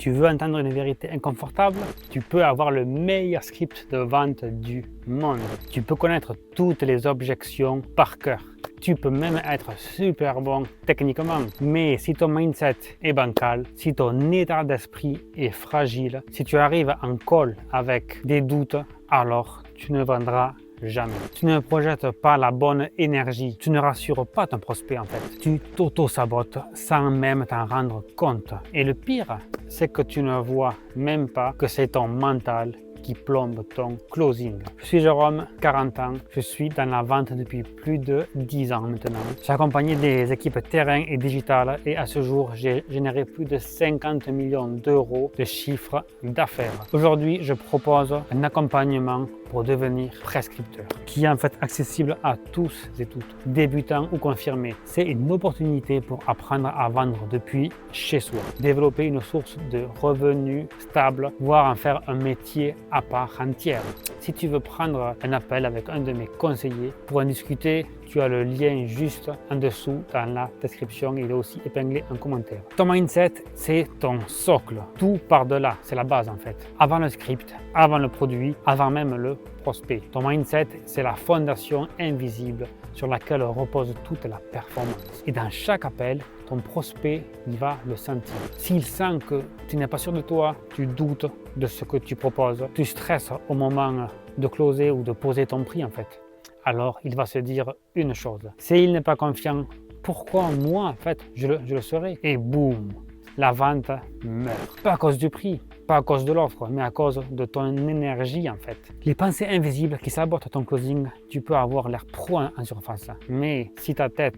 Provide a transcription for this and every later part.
Tu veux entendre une vérité inconfortable? Tu peux avoir le meilleur script de vente du monde. Tu peux connaître toutes les objections par cœur. Tu peux même être super bon techniquement. Mais si ton mindset est bancal, si ton état d'esprit est fragile, si tu arrives en call avec des doutes, alors tu ne vendras jamais. Tu ne projettes pas la bonne énergie. Tu ne rassures pas ton prospect en fait. Tu t'auto-sabotes sans même t'en rendre compte. Et le pire, c'est que tu ne vois même pas que c'est ton mental qui plombe ton closing. Je suis Jérôme, 40 ans. Je suis dans la vente depuis plus de 10 ans maintenant. J'ai accompagné des équipes terrain et digitales et à ce jour, j'ai généré plus de 50 millions d'euros de chiffre d'affaires. Aujourd'hui, je propose un accompagnement pour devenir prescripteur qui est en fait accessible à tous et toutes, débutants ou confirmés. C'est une opportunité pour apprendre à vendre depuis chez soi, développer une source de revenus stable, voire en faire un métier à part entière. Si tu veux prendre un appel avec un de mes conseillers pour en discuter, tu as le lien juste en dessous dans la description. Il est aussi épinglé en commentaire. Ton mindset, c'est ton socle. Tout part de là, c'est la base en fait. Avant le script, avant le produit, avant même le prospect. Ton mindset, c'est la fondation invisible sur laquelle repose toute la performance. Et dans chaque appel, ton prospect, il va le sentir. S'il sent que tu n'es pas sûr de toi, tu doutes de ce que tu proposes, tu stresses au moment de closer ou de poser ton prix en fait, alors il va se dire une chose. S'il n'est pas confiant, pourquoi moi en fait je le serai? Et boum, la vente meurt. Pas à cause du prix, pas à cause de l'offre, mais à cause de ton énergie en fait. Les pensées invisibles qui sabotent ton closing, tu peux avoir l'air pro en surface. Mais si dans ta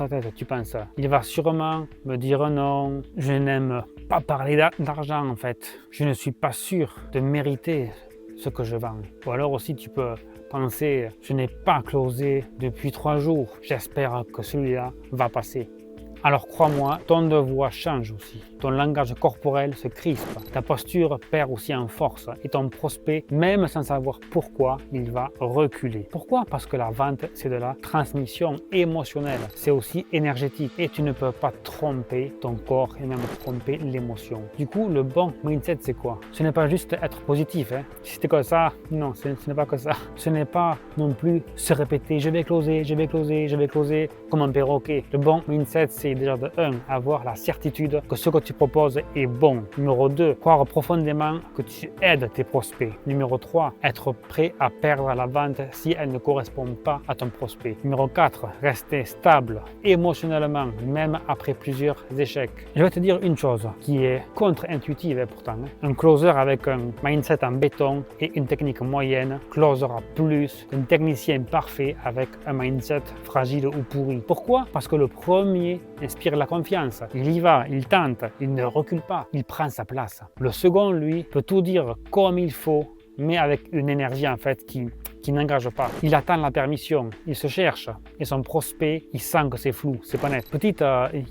tête tu penses, il va sûrement me dire non, je n'aime pas parler d'argent en fait, je ne suis pas sûr de mériter ce que je vends. Ou alors aussi tu peux penser, je n'ai pas closé depuis 3 jours, j'espère que celui-là va passer. Alors crois-moi, ton de voix change aussi. Ton langage corporel se crispe, ta posture perd aussi en force et ton prospect, même sans savoir pourquoi, il va reculer. Pourquoi? Parce que la vente, c'est de la transmission émotionnelle. C'est aussi énergétique et tu ne peux pas tromper ton corps et même tromper l'émotion. Du coup, le bon mindset, c'est quoi? Ce n'est pas juste être positif. Si c'était comme ça, non, ce n'est pas que ça. Ce n'est pas non plus se répéter, je vais closer, je vais closer, je vais closer, comme un perroquet. Le bon mindset, c'est déjà de 1, avoir la certitude que ce que tu proposes est bon. Numéro 2, croire profondément que tu aides tes prospects. Numéro 3, être prêt à perdre la vente si elle ne correspond pas à ton prospect. Numéro 4, rester stable émotionnellement, même après plusieurs échecs. Je vais te dire une chose qui est contre-intuitive pourtant. Un closer avec un mindset en béton et une technique moyenne closera plus qu'un technicien parfait avec un mindset fragile ou pourri. Pourquoi? Parce que le premier inspire la confiance. Il y va, il tente, il ne recule pas, il prend sa place. Le second, lui, peut tout dire comme il faut, mais avec une énergie en fait qui n'engage pas. Il attend la permission, il se cherche et son prospect, il sent que c'est flou, c'est pas net. Petite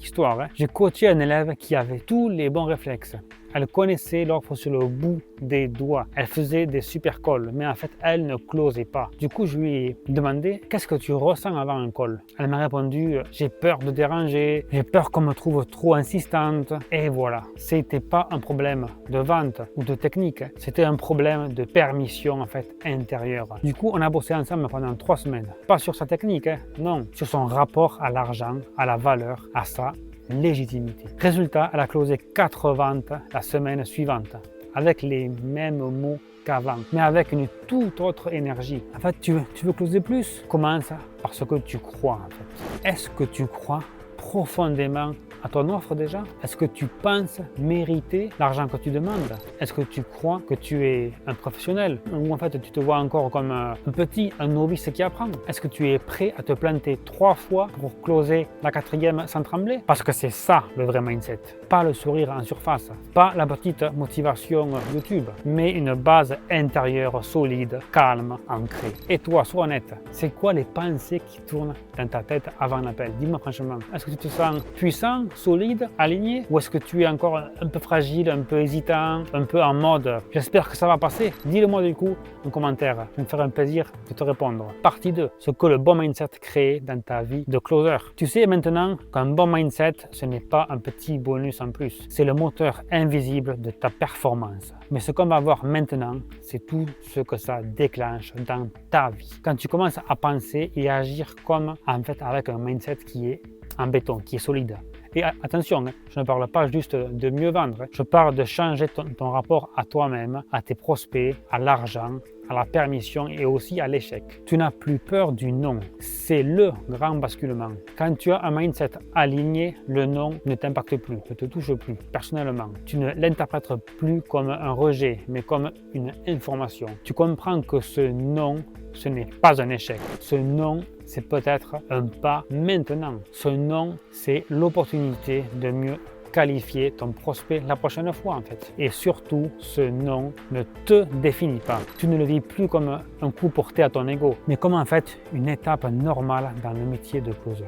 histoire, j'ai coaché un élève qui avait tous les bons réflexes. Elle connaissait l'offre sur le bout des doigts. Elle faisait des super calls, mais en fait, elle ne closait pas. Du coup, je lui ai demandé « Qu'est-ce que tu ressens avant un call ?» Elle m'a répondu « J'ai peur de déranger, j'ai peur qu'on me trouve trop insistante. » Et voilà, c'était pas un problème de vente ou de technique, c'était un problème de permission en fait intérieure. Du coup, on a bossé ensemble pendant 3 semaines. Pas sur sa technique, non, sur son rapport à l'argent, à la valeur, à sa légitimité. Résultat, elle a closé 4 ventes la semaine suivante, avec les mêmes mots qu'avant, mais avec une toute autre énergie. En fait, tu veux closer plus? Commence par ce que tu crois en fait. Est-ce que tu crois profondément à ton offre déjà? Est-ce que tu penses mériter l'argent que tu demandes? Est-ce que tu crois que tu es un professionnel? Ou en fait tu te vois encore comme un petit, un novice qui apprend? Est-ce que tu es prêt à te planter 3 fois pour closer la 4e sans trembler? Parce que c'est ça le vrai mindset. Pas le sourire en surface, pas la petite motivation YouTube, mais une base intérieure solide, calme, ancrée. Et toi, sois honnête, c'est quoi les pensées qui tournent dans ta tête avant l'appel? Dis-moi franchement, est-ce que tu te sens puissant solide, aligné, ou est-ce que tu es encore un peu fragile, un peu hésitant, un peu en mode « j'espère que ça va passer ». Dis-le-moi du coup en commentaire, ça me ferait un plaisir de te répondre. Partie 2, ce que le bon mindset crée dans ta vie de closer. Tu sais maintenant qu'un bon mindset, ce n'est pas un petit bonus en plus, c'est le moteur invisible de ta performance. Mais ce qu'on va voir maintenant, c'est tout ce que ça déclenche dans ta vie. Quand tu commences à penser et à agir comme en fait avec un mindset qui est en béton, qui est solide. Et attention, je ne parle pas juste de mieux vendre, je parle de changer ton rapport à toi-même, à tes prospects, à l'argent, à la permission et aussi à l'échec. Tu n'as plus peur du non. C'est le grand basculement. Quand tu as un mindset aligné, le non ne t'impacte plus, ne te touche plus personnellement. Tu ne l'interprètes plus comme un rejet, mais comme une information. Tu comprends que ce non, ce n'est pas un échec. Ce non, c'est peut-être un pas maintenant. Ce non, c'est l'opportunité de mieux qualifier ton prospect la prochaine fois en fait. Et surtout, ce non ne te définit pas. Tu ne le vis plus comme un coup porté à ton ego, mais comme en fait une étape normale dans le métier de closer.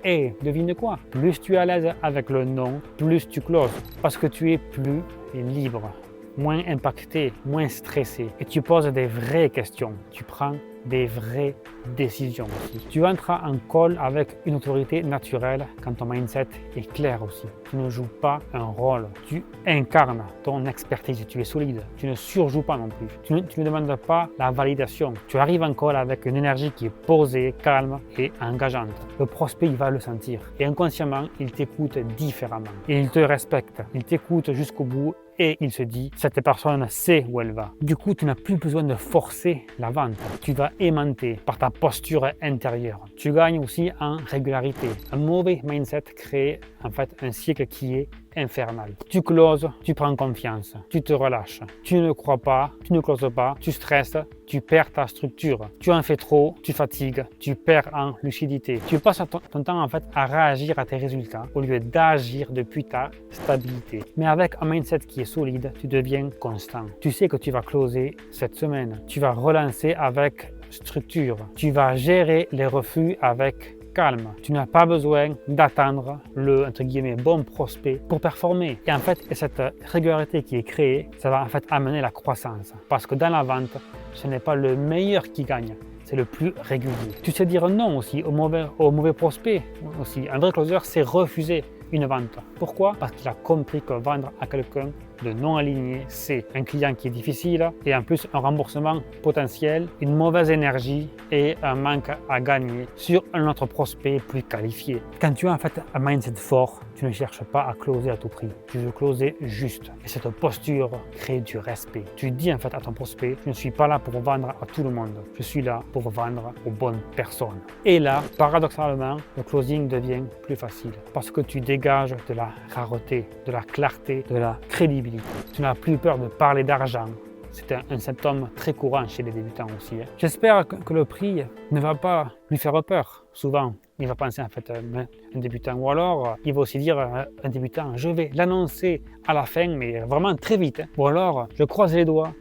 Et devine quoi? Plus tu es à l'aise avec le non, plus tu closes, parce que tu es plus libre, moins impacté, moins stressé. Et tu poses des vraies questions. Tu prends des vraies décisions aussi. Tu entres en call avec une autorité naturelle quand ton mindset est clair aussi. Tu ne joues pas un rôle, tu incarnes ton expertise, tu es solide, tu ne surjoues pas non plus. Tu ne demandes pas la validation. Tu arrives en call avec une énergie qui est posée, calme et engageante. Le prospect, il va le sentir et inconsciemment, il t'écoute différemment. Et il te respecte, il t'écoute jusqu'au bout et il se dit, cette personne sait où elle va. Du coup, tu n'as plus besoin de forcer la vente. Tu vas aimanter par ta posture intérieure. Tu gagnes aussi en régularité. Un mauvais mindset crée en fait un cycle qui est infernal. Tu closes, tu prends confiance, tu te relâches. Tu ne crois pas, tu ne closes pas, tu stresses, tu perds ta structure. Tu en fais trop, tu fatigues, tu perds en lucidité. Tu passes ton temps en fait à réagir à tes résultats au lieu d'agir depuis ta stabilité. Mais avec un mindset qui est solide, tu deviens constant. Tu sais que tu vas closer cette semaine. Tu vas relancer avec structure. Tu vas gérer les refus avec calme. Tu n'as pas besoin d'attendre le entre guillemets bon prospect pour performer. Et en fait, cette régularité qui est créée, ça va en fait amener la croissance. Parce que dans la vente, ce n'est pas le meilleur qui gagne, c'est le plus régulier. Tu sais dire non aussi au mauvais prospect aussi. Un vrai closer, c'est refuser une vente. Pourquoi? Parce qu'il a compris que vendre à quelqu'un de non aligné, c'est un client qui est difficile et en plus un remboursement potentiel, une mauvaise énergie et un manque à gagner sur un autre prospect plus qualifié. Quand tu as en fait un mindset fort, tu ne cherches pas à closer à tout prix. Tu veux closer juste. Et cette posture crée du respect. Tu dis en fait à ton prospect, je ne suis pas là pour vendre à tout le monde. Je suis là pour vendre aux bonnes personnes. Et là, paradoxalement, le closing devient plus facile parce que tu dégages de la rareté, de la clarté, de la crédibilité. Tu n'as plus peur de parler d'argent. C'est un symptôme très courant chez les débutants aussi. J'espère que le prix ne va pas lui faire peur. Souvent, il va penser en fait un débutant. Ou alors, il va aussi dire un débutant, je vais l'annoncer à la fin, mais vraiment très vite. Ou alors, je croise les doigts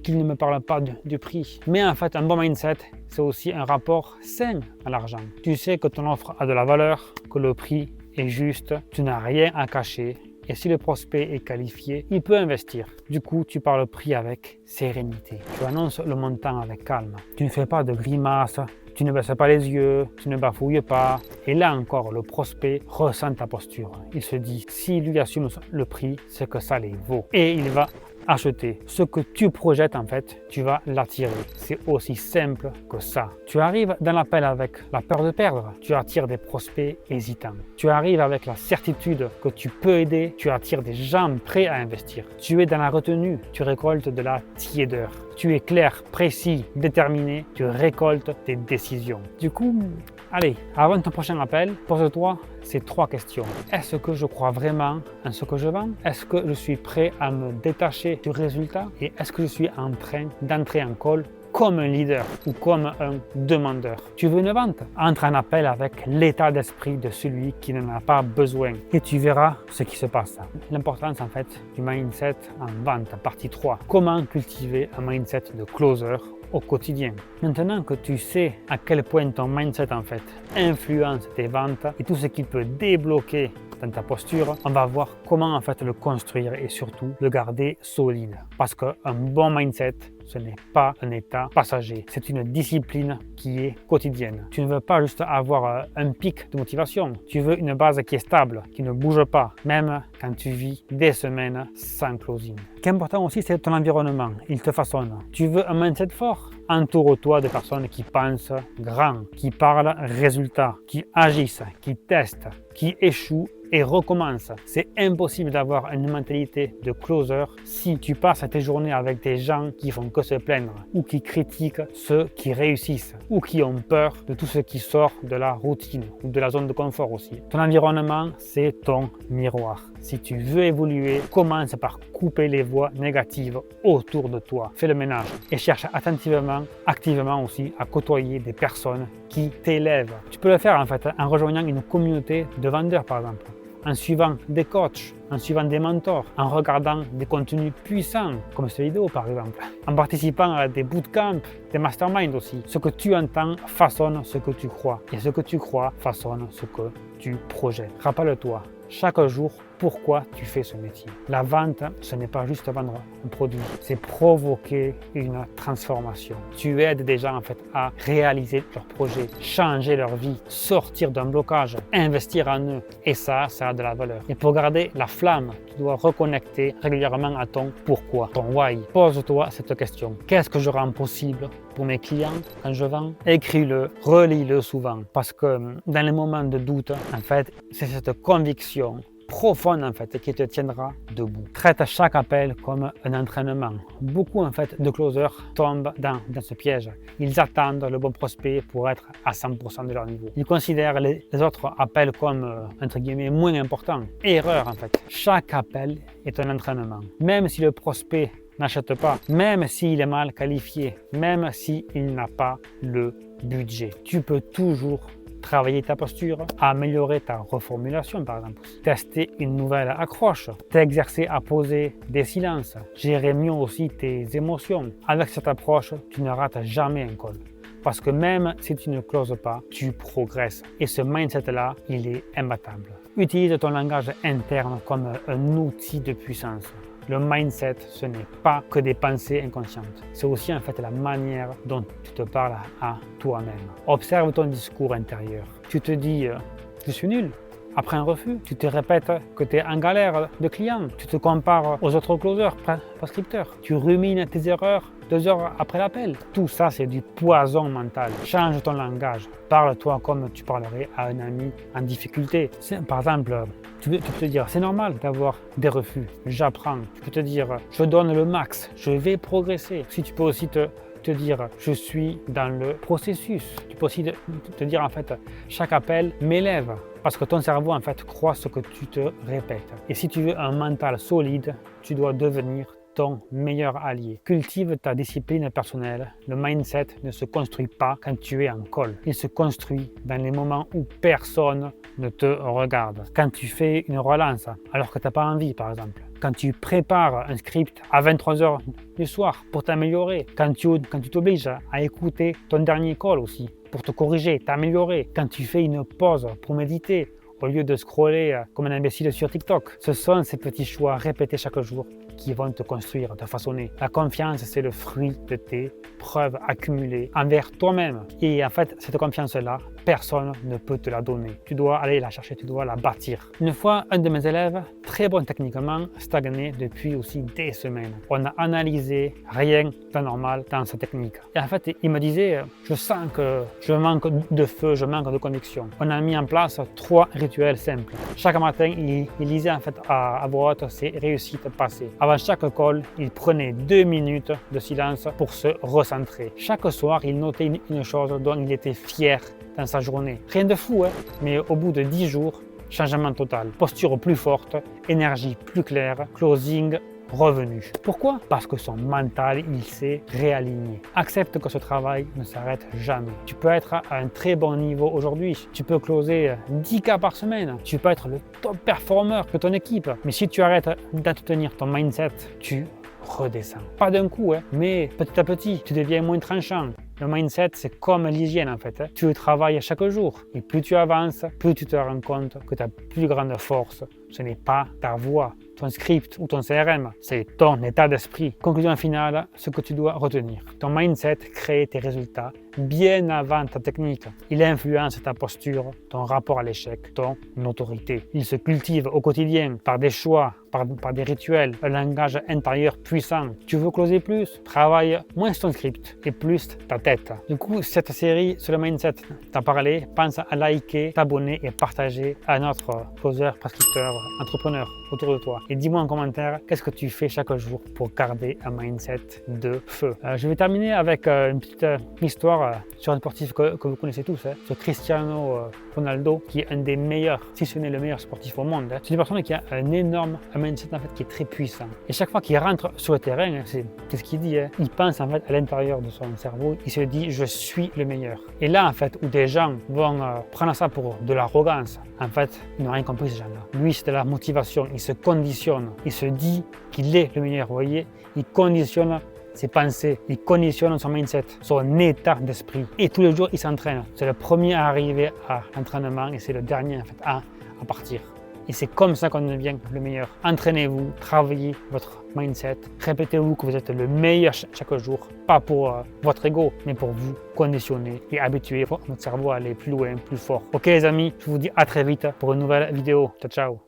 qu'il ne me parle pas du prix. Mais en fait, un bon mindset, c'est aussi un rapport sain à l'argent. Tu sais que ton offre a de la valeur, que le prix est juste, tu n'as rien à cacher. Et si le prospect est qualifié, il peut investir. Du coup, tu parles prix avec sérénité. Tu annonces le montant avec calme. Tu ne fais pas de grimaces, tu ne baisses pas les yeux, tu ne bafouilles pas. Et là encore, le prospect ressent ta posture. Il se dit, s'il lui assume le prix, c'est que ça les vaut. Et il va acheter. Ce que tu projettes en fait, tu vas l'attirer. C'est aussi simple que ça. Tu arrives dans l'appel avec la peur de perdre, tu attires des prospects hésitants. Tu arrives avec la certitude que tu peux aider, tu attires des gens prêts à investir. Tu es dans la retenue, tu récoltes de la tiédeur. Tu es clair, précis, déterminé, tu récoltes des décisions. Du coup, allez, avant ton prochain appel, pose-toi ces 3 questions. Est-ce que je crois vraiment en ce que je vends? Est-ce que je suis prêt à me détacher du résultat? Et est-ce que je suis en train d'entrer en call comme un leader ou comme un demandeur? Tu veux une vente? Entre en appel avec l'état d'esprit de celui qui n'en a pas besoin et tu verras ce qui se passe. L'importance en fait du mindset en vente, partie 3. Comment cultiver un mindset de closer au quotidien. Maintenant que tu sais à quel point ton mindset en fait influence tes ventes et tout ce qui peut débloquer dans ta posture, on va voir comment en fait le construire et surtout le garder solide. Parce qu'un bon mindset, ce n'est pas un état passager, c'est une discipline qui est quotidienne. Tu ne veux pas juste avoir un pic de motivation, tu veux une base qui est stable, qui ne bouge pas, même quand tu vis des semaines sans closing. Ce qui est important aussi, c'est ton environnement, il te façonne. Tu veux un mindset fort? Entoure-toi de personnes qui pensent grand, qui parlent résultats, qui agissent, qui testent, qui échouent et recommencent. C'est impossible d'avoir une mentalité de closer si tu passes tes journées avec des gens qui font que se plaindre ou qui critiquent ceux qui réussissent ou qui ont peur de tout ce qui sort de la routine ou de la zone de confort aussi. Ton environnement, c'est ton miroir. Si tu veux évoluer, commence par couper les voix négatives autour de toi. Fais le ménage et cherche attentivement, activement aussi à côtoyer des personnes qui t'élèvent. Tu peux le faire en fait en rejoignant une communauté de vendeurs par exemple, en suivant des coachs, en suivant des mentors, en regardant des contenus puissants comme cette vidéo par exemple, en participant à des bootcamps, des masterminds aussi. Ce que tu entends façonne ce que tu crois et ce que tu crois façonne ce que tu projettes. Rappelle-toi chaque jour pourquoi tu fais ce métier. La vente, ce n'est pas juste vendre un produit, c'est provoquer une transformation. Tu aides des gens en fait à réaliser leurs projets, changer leur vie, sortir d'un blocage, investir en eux. Et ça a de la valeur. Et pour garder la flamme, tu dois reconnecter régulièrement à ton pourquoi, ton why. Pose-toi cette question. Qu'est-ce que je rends possible pour mes clients quand je vends? Écris-le, relis-le souvent. Parce que dans les moments de doute, en fait, c'est cette conviction profonde en fait qui te tiendra debout. Traite chaque appel comme un entraînement. Beaucoup en fait de closers tombent dans ce piège. Ils attendent le bon prospect pour être à 100% de leur niveau. Ils considèrent les autres appels comme entre guillemets moins importants. Erreur en fait. Chaque appel est un entraînement. Même si le prospect n'achète pas, même s'il est mal qualifié, même s'il n'a pas le budget, tu peux toujours travailler ta posture, améliorer ta reformulation par exemple, tester une nouvelle accroche, t'exercer à poser des silences, gérer mieux aussi tes émotions. Avec cette approche, tu ne rates jamais un call. Parce que même si tu ne closes pas, tu progresses. Et ce mindset-là, il est imbattable. Utilise ton langage interne comme un outil de puissance. Le mindset, ce n'est pas que des pensées inconscientes. C'est aussi en fait la manière dont tu te parles à toi-même. Observe ton discours intérieur. Tu te dis « je suis nul ». Après un refus, tu te répètes que tu es en galère de clients. Tu te compares aux autres closers, prescripteurs. Tu rumines tes erreurs 2 heures après l'appel. Tout ça, c'est du poison mental. Change ton langage. Parle-toi comme tu parlerais à un ami en difficulté. Par exemple, tu peux te dire, c'est normal d'avoir des refus. J'apprends. Tu peux te dire, je donne le max. Je vais progresser. Si tu peux aussi te dire, je suis dans le processus. Tu peux aussi te dire, en fait, chaque appel m'élève. Parce que ton cerveau, en fait, croit ce que tu te répètes. Et si tu veux un mental solide, tu dois devenir ton meilleur allié. Cultive ta discipline personnelle. Le mindset ne se construit pas quand tu es en call. Il se construit dans les moments où personne ne te regarde. Quand tu fais une relance alors que tu n'as pas envie, par exemple. Quand tu prépares un script à 23h du soir pour t'améliorer. Quand tu t'obliges à écouter ton dernier call aussi pour te corriger, t'améliorer. Quand tu fais une pause pour méditer au lieu de scroller comme un imbécile sur TikTok. Ce sont ces petits choix répétés chaque jour qui vont te construire, te façonner. La confiance, c'est le fruit de tes preuves accumulées envers toi-même. Et en fait, cette confiance-là, personne ne peut te la donner. Tu dois aller la chercher, tu dois la bâtir. Une fois, un de mes élèves, très bon techniquement, stagnait depuis aussi des semaines. On a analysé rien d'anormal dans sa technique. Et en fait, il me disait, je sens que je manque de feu, je manque de conviction. On a mis en place 3 rituels simples. Chaque matin, il lisait en fait à voix haute ses réussites passées. Avant chaque call, il prenait 2 minutes de silence pour se recentrer. Chaque soir, il notait une chose dont il était fier dans sa journée. Rien de fou, hein? Mais au bout de 10 jours, changement total. Posture plus forte, énergie plus claire, closing revenu. Pourquoi? Parce que son mental, il s'est réaligné. Accepte que ce travail ne s'arrête jamais. Tu peux être à un très bon niveau aujourd'hui. Tu peux closer 10 cas par semaine. Tu peux être le top performer de ton équipe. Mais si tu arrêtes d'entretenir ton mindset, tu redescend. Pas d'un coup, mais petit à petit, tu deviens moins tranchant. Le mindset, c'est comme l'hygiène en fait. Tu le travailles chaque jour. Et plus tu avances, plus tu te rends compte que ta plus grande force, ce n'est pas ta voix, ton script ou ton CRM, c'est ton état d'esprit. Conclusion finale, ce que tu dois retenir. Ton mindset crée tes résultats bien avant ta technique. Il influence ta posture, ton rapport à l'échec, ton autorité. Il se cultive au quotidien par des choix, par des rituels, un langage intérieur puissant. Tu veux closer plus? Travaille moins ton script et plus ta tête. Du coup, cette série sur le mindset t'a parlé. Pense à liker, t'abonner et partager à notre closer, prescripteur, entrepreneur autour de toi. Et dis-moi en commentaire qu'est-ce que tu fais chaque jour pour garder un mindset de feu. Je vais terminer avec une petite histoire sur un sportif que vous connaissez tous, sur Cristiano Ronaldo, qui est un des meilleurs, si ce n'est le meilleur sportif au monde. C'est une personne qui a un énorme mindset en fait, qui est très puissant. Et chaque fois qu'il rentre sur le terrain, c'est ce qu'il dit, il pense en fait à l'intérieur de son cerveau, il se dit je suis le meilleur. Et là en fait, où des gens vont prendre ça pour de l'arrogance, en fait, ils n'ont rien compris ces gens-là. Lui, c'est de la motivation, il se conditionne, il se dit qu'il est le meilleur, vous voyez, il conditionne ses pensées, il conditionne son mindset, son état d'esprit. Et tous les jours, il s'entraîne. C'est le premier à arriver à l'entraînement et c'est le dernier en fait, à partir. Et c'est comme ça qu'on devient le meilleur. Entraînez-vous, travaillez votre mindset, répétez-vous que vous êtes le meilleur chaque jour, pas pour votre ego, mais pour vous conditionner et habituer votre cerveau à aller plus loin, plus fort. Ok les amis, je vous dis à très vite pour une nouvelle vidéo. Ciao, ciao.